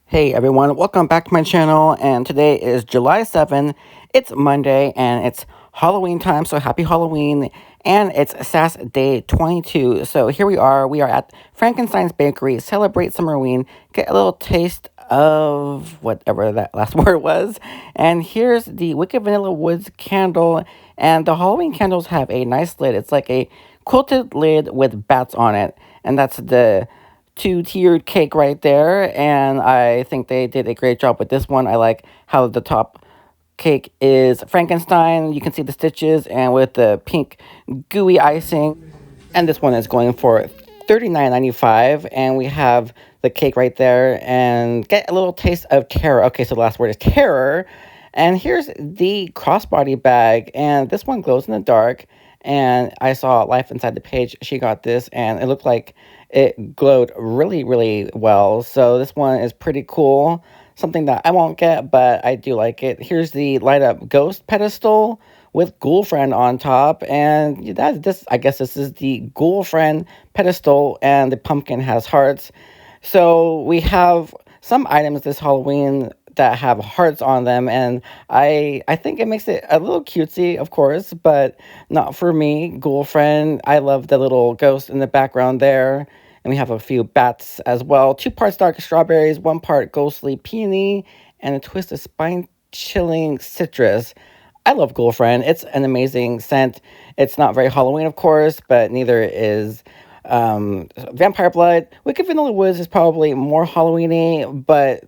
Hey everyone, welcome back to my channel, and today is July 7th. It's Monday and it's Halloween time, so happy Halloween, and it's SAS Day 22. So here we are at Frankenstein's Bakery, celebrate Summerween, get a little taste of whatever that last word was, and here's the Wicked Vanilla Woods candle, and the Halloween candles have a nice lid. It's like a quilted lid with bats on it, and that's the two-tiered cake right there, and I think they did a great job with this one. I like how the top cake is Frankenstein. You can see the stitches and with the pink gooey icing. And this one is going for $39.95, and we have the cake right there, and get a little taste of terror. Okay, so the last word is terror. And here's the crossbody bag, and this one glows in the dark, and I saw Life Inside the Page. She got this, and it looked like it glowed really well. So this one is pretty cool. Something that I won't get, but I do like it. Here's the light up ghost pedestal with Ghoul Friend on top, and I guess this is the Ghoul Friend pedestal, and the pumpkin has hearts. So we have some items this Halloween that have hearts on them, and I think it makes it a little cutesy, of course, but not for me. Ghoul Friend, I love the little ghost in the background there. And we have a few bats as well. 2 parts dark strawberries, 1 part ghostly peony, and a twist of spine-chilling citrus. I love Ghoul Friend. It's an amazing scent. It's not very Halloween, of course, but neither is Vampire Blood. Wicked Vanilla Woods is probably more Halloween-y, but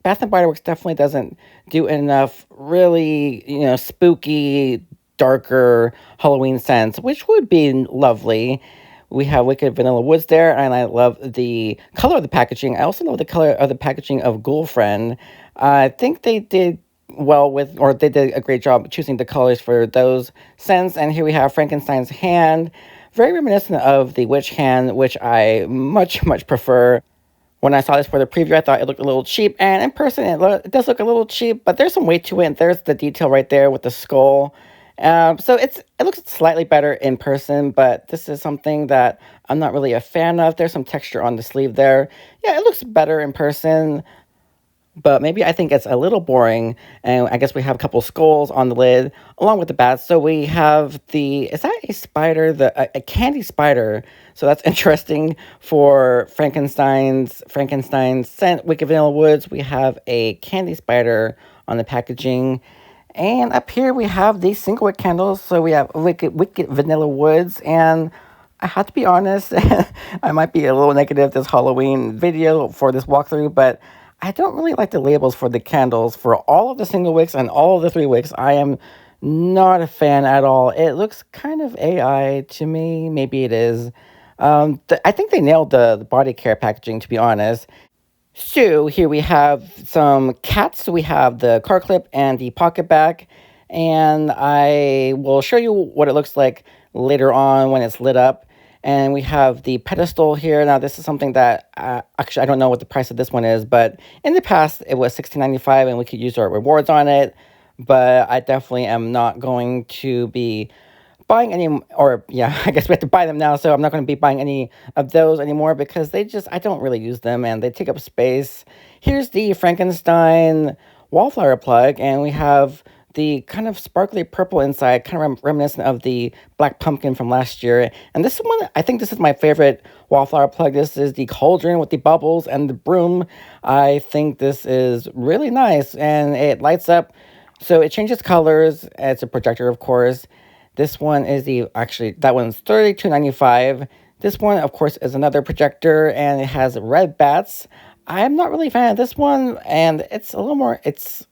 Bath & Body Works definitely doesn't do enough really, spooky, darker Halloween scents, which would be lovely. We have Wicked Vanilla Woods there, and I love the color of the packaging. I also love the color of the packaging of Ghoul Friend. I think they did well with, or they did a great job choosing the colors for those scents. And here we have Frankenstein's hand, very reminiscent of the witch hand, which I much prefer. When I saw this for the preview, I thought it looked a little cheap, and in person, it does look a little cheap, but there's some weight to it, and there's the detail right there with the skull. So it looks slightly better in person, but this is something that I'm not really a fan of. There's some texture on the sleeve there. Yeah, it looks better in person, but maybe I think it's a little boring. And I guess we have a couple skulls on the lid, along with the bats. So we have is that a spider? A candy spider. So that's interesting for Frankenstein's scent, Wicked Vanilla Woods. We have a candy spider on the packaging. And up here we have these single wick candles. So we have Wicked Vanilla Woods, and I have to be honest, I might be a little negative this Halloween video for this walkthrough, but I don't really like the labels for the candles for all of the single wicks and all of the 3 wicks. I am not a fan at all. It looks kind of AI to me. Maybe it is. I think they nailed the body care packaging, to be honest. So here we have some cats. We have the car clip and the pocket back, and I will show you what it looks like later on when it's lit up. And we have the pedestal here. Now this is something that actually I don't know what the price of this one is, but in the past it was $16.95 and we could use our rewards on it. But I definitely am not going to be buying any, or yeah, I guess we have to buy them now, so I'm not going to be buying any of those anymore because I don't really use them and they take up space. Here's the Frankenstein wallflower plug, and we have the kind of sparkly purple inside, kind of reminiscent of the black pumpkin from last year. And this one, I think this is my favorite wallflower plug. This is the cauldron with the bubbles and the broom. I think this is really nice, and it lights up, so it changes colors. It's a projector, of course. This one is that one's $32.95. This one, of course, is another projector, and it has red bats. I'm not really a fan of this one, and it's a little more,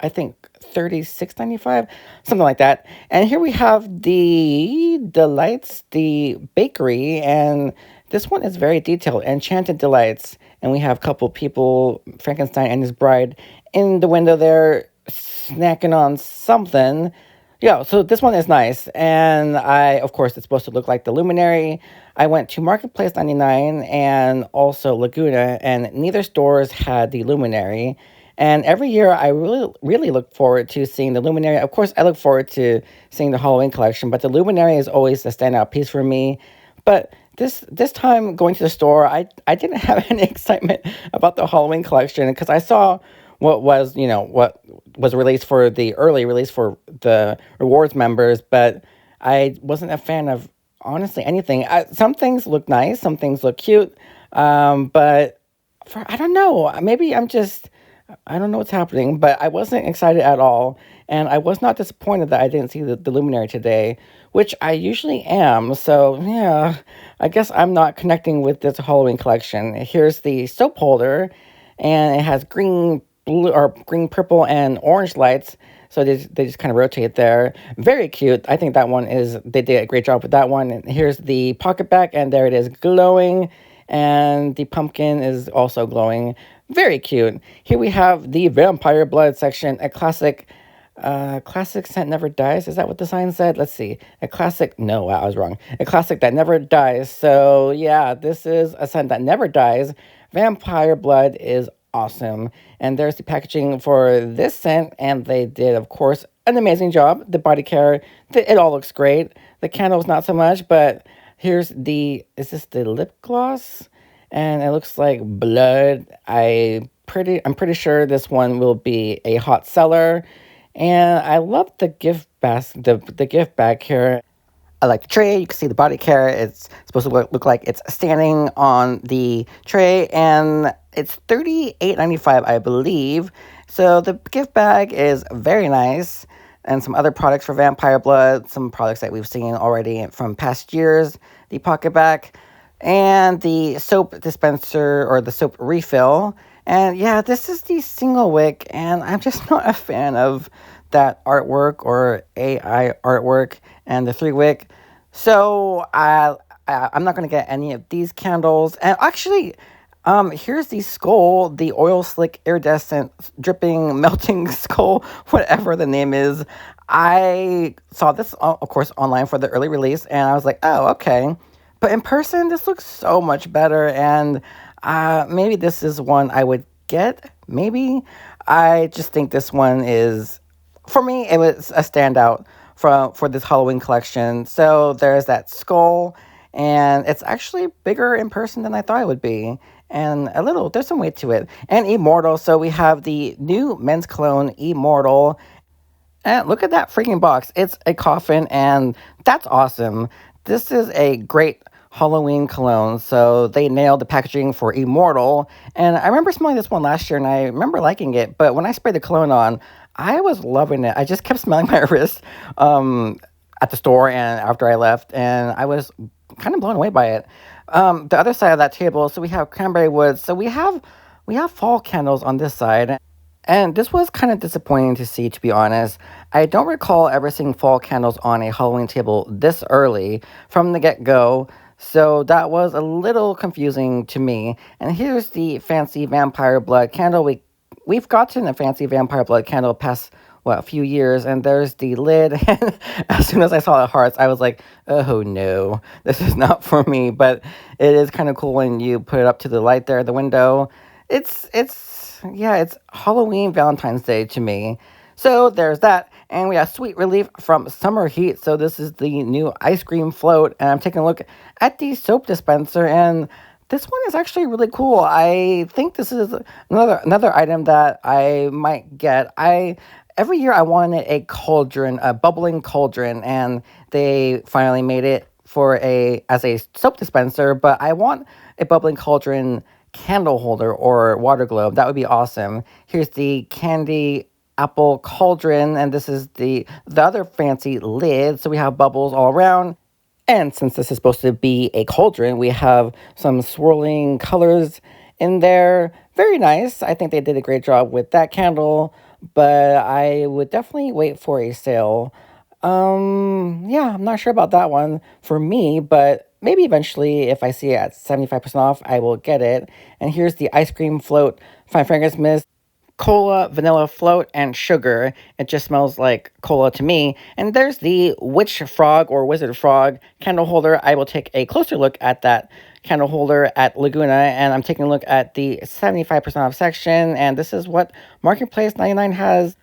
I think, $36.95, something like that. And here we have the Delights, the bakery, and this one is very detailed, Enchanted Delights. And we have a couple people, Frankenstein and his bride, in the window there, snacking on something. Yeah, so this one is nice, and of course, it's supposed to look like the Luminary. I went to Marketplace 99 and also Laguna, and neither stores had the Luminary. And every year, I really look forward to seeing the Luminary. Of course, I look forward to seeing the Halloween collection, but the Luminary is always a standout piece for me. But this time going to the store, I didn't have any excitement about the Halloween collection because I saw what was released for the early release for the rewards members, but I wasn't a fan of honestly anything. Some things look nice, some things look cute, but I don't know. Maybe I don't know what's happening, but I wasn't excited at all. And I was not disappointed that I didn't see the Luminary today, which I usually am. So, yeah, I guess I'm not connecting with this Halloween collection. Here's the soap holder, and it has green, blue, or green, purple, and orange lights. So they just kind of rotate there. Very cute. I think they did a great job with that one. And here's the pocket back, and there it is glowing. And the pumpkin is also glowing. Very cute. Here we have the vampire blood section, a classic scent never dies. Is that what the sign said? Let's see. A classic, no, wow, I was wrong. A classic that never dies. So yeah, this is a scent that never dies. Vampire blood is awesome. And there's the packaging for this scent, and they did, of course, an amazing job. The body care, it all looks great. The candles, not so much, but is this the lip gloss? And it looks like blood. I'm pretty sure this one will be a hot seller. And I love the the gift bag here. I like the tray. You can see the body care. It's supposed to look like it's standing on the tray, and it's $38.95, I believe. So the gift bag is very nice, and some other products for Vampire Blood, some products that we've seen already from past years, the pocket back, and the soap dispenser or the soap refill. And yeah, this is the single wick, and I'm just not a fan of that artwork or AI artwork and the three wick. So I'm not going to get any of these candles. And actually, here's the skull, the oil slick, iridescent, dripping, melting skull, whatever the name is. I saw this, of course, online for the early release, and I was like, oh, okay. But in person, this looks so much better, and maybe this is one I would get. Maybe. I just think this one is, for me, it was a standout for this Halloween collection. So there's that skull, and it's actually bigger in person than I thought it would be. And there's some weight to it. And Immortal, so we have the new men's cologne, Immortal. And look at that freaking box. It's a coffin, and that's awesome. This is a great Halloween cologne. So they nailed the packaging for Immortal. And I remember smelling this one last year, and I remember liking it. But when I sprayed the cologne on, I was loving it. I just kept smelling my wrist at the store and after I left, and I was kind of blown away by it. The other side of that table, so we have cranberry wood. So we have fall candles on this side. And this was kind of disappointing to see, to be honest. I don't recall ever seeing fall candles on a Halloween table this early from the get-go, so that was a little confusing to me. And here's the fancy vampire blood candle. We've gotten a fancy vampire blood candle past, a few years, and there's the lid. And as soon as I saw the hearts, I was like, oh no, this is not for me. But it is kind of cool when you put it up to the light there at the window. It's Halloween Valentine's Day to me. So there's that. And we have Sweet Relief from Summer Heat. So this is the new ice cream float. And I'm taking a look at the soap dispenser. And this one is actually really cool. I think this is another item that I might get. Every year I wanted a cauldron, a bubbling cauldron. And they finally made it as a soap dispenser. But I want a bubbling cauldron candle holder or water globe. That would be awesome. Here's the candy apple cauldron, and this is the other fancy lid. So we have bubbles all around. And since this is supposed to be a cauldron, we have some swirling colors in there. Very nice. I think they did a great job with that candle, but I would definitely wait for a sale. Yeah, I'm not sure about that one for me, but maybe eventually if I see it at 75% off, I will get it. And here's the ice cream float, fine fragrance mist, cola, vanilla float, and sugar. It just smells like cola to me. And there's the witch frog or wizard frog candle holder. I will take a closer look at that candle holder at Laguna, and I'm taking a look at the 75% off section, and this is what Marketplace 99 has.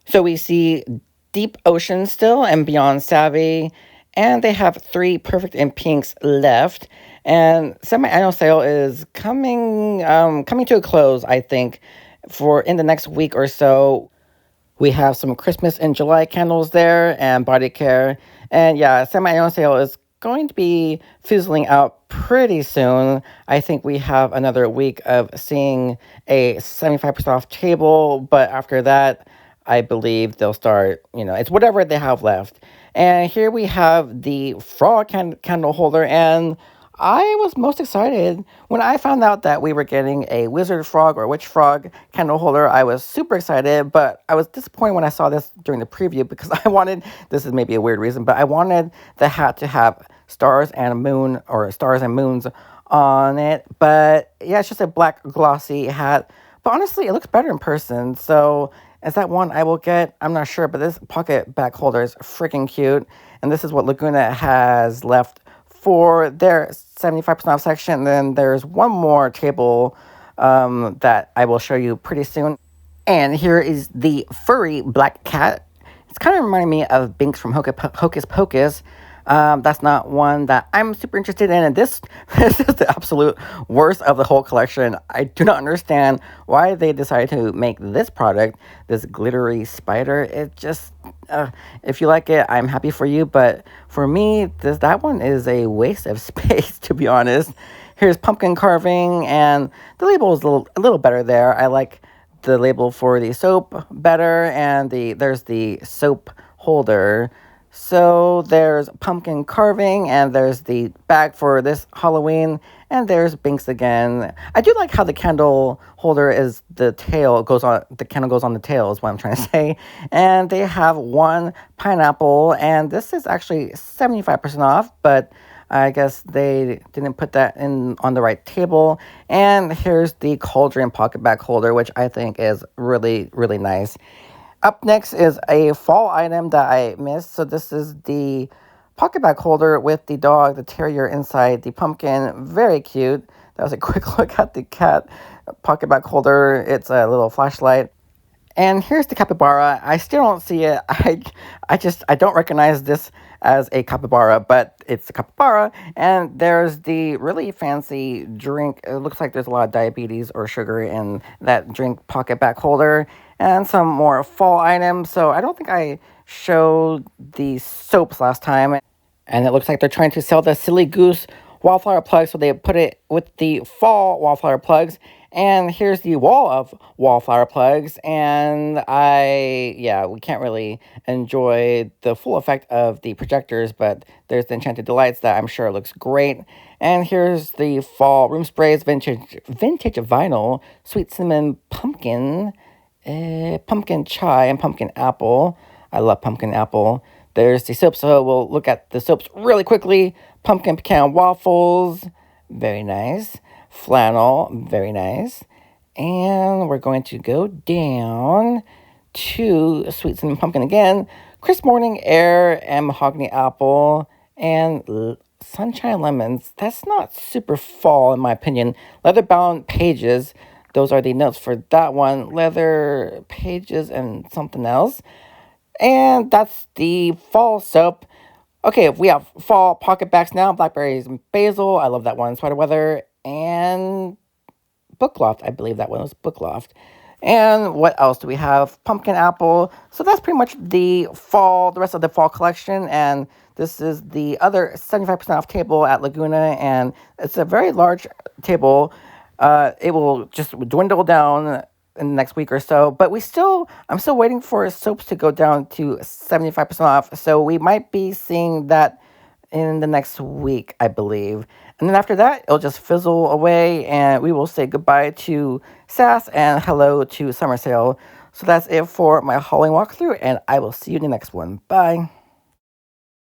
So we see Deep Ocean still and Beyond Savvy, And they have 3 Perfect in Pinks left. And semi-annual sale is coming to a close, I think, for in the next week or so. We have some Christmas in July candles there and body care. And yeah, semi-annual sale is going to be fizzling out pretty soon. I think we have another week of seeing a 75% off table, but after that, I believe they'll start, it's whatever they have left. And here we have the frog candle holder, and I was most excited when I found out that we were getting a wizard frog or witch frog candle holder. I was super excited, but I was disappointed when I saw this during the preview because I wanted, this is maybe a weird reason, but I wanted the hat to have stars and a moon or stars and moons on it. But yeah, it's just a black glossy hat. But honestly, it looks better in person. So is that one I will get? I'm not sure, but this pocket back holder is freaking cute. And this is what Laguna has left for their 75% off section. And then there's one more table that I will show you pretty soon. And here is the furry black cat. It's kind of reminding me of Binks from Hocus Pocus. That's not one that I'm super interested in. And this is the absolute worst of the whole collection. I do not understand why they decided to make this product, this glittery spider. It just, if you like it, I'm happy for you. But for me, that one is a waste of space, to be honest. Here's pumpkin carving, and the label is a little better there. I like the label for the soap better, and there's the soap holder. So there's pumpkin carving, and there's the bag for this Halloween, and there's Binks again. I do like how the candle holder is the candle goes on the tail is what I'm trying to say. And they have one pineapple, and this is actually 75% off, but I guess they didn't put that on the right table. And here's the cauldron pocket bag holder, which I think is really, really nice. Up next is a fall item that I missed. So this is the pocket bag holder with the dog, the terrier inside the pumpkin. Very cute. That was a quick look at the cat pocket bag holder. It's a little flashlight. And here's the capybara. I still don't see it. I don't recognize this as a capybara, but it's a capybara. And there's the really fancy drink. It looks like there's a lot of diabetes or sugar in that drink pocket back holder. And some more fall items. So I don't think I showed the soaps last time. And it looks like they're trying to sell the Silly Goose wallflower plugs, so they put it with the fall wallflower plugs. And here's the wall of wallflower plugs, and we can't really enjoy the full effect of the projectors, but there's the Enchanted Delights that I'm sure looks great. And here's the fall room sprays, vintage vinyl, sweet cinnamon pumpkin, pumpkin chai, and pumpkin apple. I love pumpkin apple. There's the soap, so we'll look at the soaps really quickly. Pumpkin pecan waffles, very nice. Flannel, very nice. And we're going to go down to sweet cinnamon pumpkin again. Crisp morning air and mahogany apple and sunshine lemons. That's not super fall in my opinion. Leather bound pages. Those are the notes for that one. Leather pages and something else. And that's the fall soap. Okay, we have fall pocket backs now. Blackberries and basil. I love that one. Sweater weather and Bookloft. I believe that one was Bookloft. And what else do we have? Pumpkin apple. So that's pretty much the rest of the fall collection. And this is the other 75% off table at Laguna. And it's a very large table. It will just dwindle down in the next week or so. But I'm still waiting for soaps to go down to 75% off. So we might be seeing that in the next week, I believe. And then after that, it'll just fizzle away, and we will say goodbye to SAS and hello to Summer Sale. So that's it for my Halloween walkthrough, and I will see you in the next one. Bye.